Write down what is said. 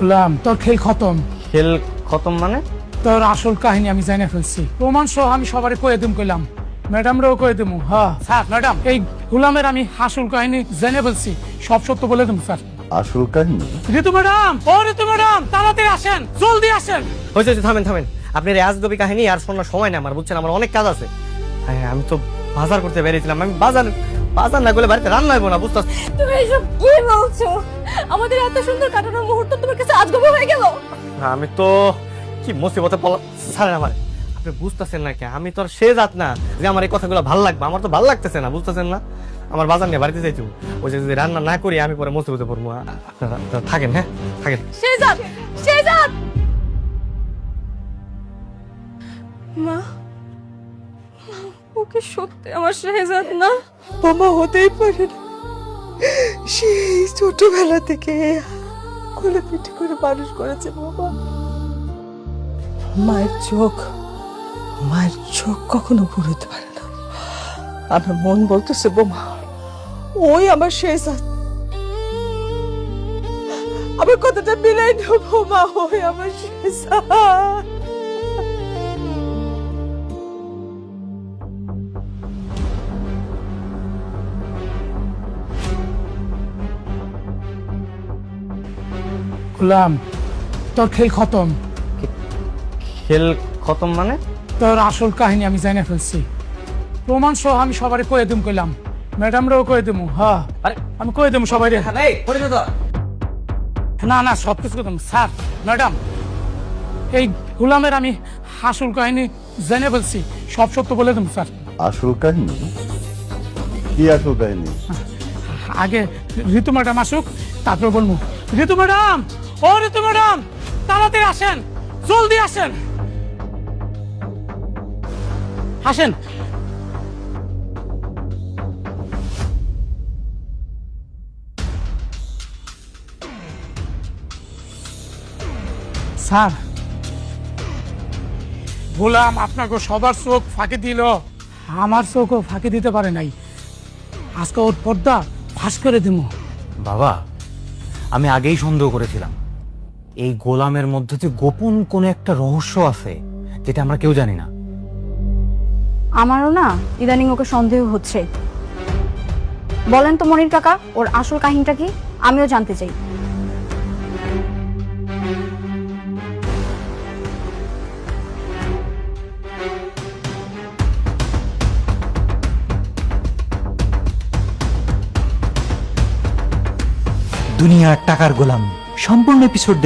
গোলাম, তোর খেল খতম। খেল খতম মানে? তোর আসল কাহিনী আমি জানে ফেলছি, প্রমাণ সহ আমি সবারে কয়ে দিম কইলাম, ম্যাডামরাও কয়ে দিমু। হ্যাঁ স্যার, ম্যাডাম এই গোলামের আমি আসল কাহিনী জেনে ফেলছি, সব সত্য বলে দিম স্যার। আসল কাহিনী? ঋতু ম্যাডাম, ও ঋতু ম্যাডাম, তাড়াতাড়ি আসেন, জলদি আসেন। হয়েছে, থামেন থামেন, আপনার আজগবি কাহিনী আর শোনার সময় না আমার, বুঝছেন? আমার অনেক কাজ আছে। হ্যাঁ, আমি তো বাজার করতে বেরিয়েছিলাম। আমি বাজার না করলে বাড়িতে রান্না হইব না, বুঝতে? তুমি এসব কি বলছো? আমাদের এত সুন্দর কাটানোর মুহূর্ত তোমার কাছে আজগবি হয়ে গেল? আমি তো কি মুসিবতে পড়লাম স্যার। আমার আপনি বুঝতেছেন না, কে আমি তো আর সে জাত না যে আমার এই কথাগুলো ভালো লাগবে। আমার তো ভালো লাগতেছে না, বুঝতেছেন না? আমার বাজার নিয়ে বাড়িতে যাইতো, ওই যে যদি রান্না না করি আমি পরে মুসিবতে পড়বো। আপনারা থাকেন, হ্যাঁ থাকেন। শেহজাদ, শেহজাদ! মা, ওকে সত্যি আমার শেহজাদ না? বোমা হতেই পারে না। সেই ছোটবেলা থেকে কোলে পিঠে করে মানুষ করেছে বাবা। মায়ের চোখ কখনো ভুলতে পারে না। আমার মন বলতেছে বোমা ওই আমার শেহজাদ। আমার কথাটা মিলাই দাও বোমা, ওই আমার শেহজাদ। গোলাম, তোর খেল খতম। খেল খতম মানে? তোর আসল কাহিনী আমি জানে ফেলছি, প্রমাণ সহ আমি সবারে কয়ে দিম কইলাম, ম্যাডামরাও কয়ে দিমু। হ্যাঁ আরে আমি কয়ে দিমু সবাই। তো না না, সব কিছু কইতাম স্যার। ম্যাডাম এই গোলামের আমি আসল কাহিনী জেনে ফেলছি, সব সত্য বলে দিম স্যার। আসল কাহিনী? কি আসল কাহিনী? আগে ঋতু ম্যাডাম আসুক, তারপর বলবো। ঋতু ম্যাডাম, ও ঋতু ম্যাডাম, তাড়াতাড়ি আসেন, জলদি আসেন, আসেন। স্যার, গোলাম আপনাকে সবার চোখ ফাঁকি দিল, আমার চোখও ফাঁকি দিতে পারে নাই। আজকে ওর পর্দা ফাঁস করে দিব। বাবা, আমি আগেই সন্দেহ করেছিলাম এই গোলামের মধ্যে যে গোপন কোন একটা রহস্য আছে যেটা আমরা কেউ জানি না। আমারও না ইদানিং ওকে সন্দেহ হচ্ছে। বলেন তো মনির কাকা, ওর আসল কাহিনীটা কি? আমিও জানতে চাই। দুনিয়ার টাকার গোলাম সম্পূর্ণ এপিসোড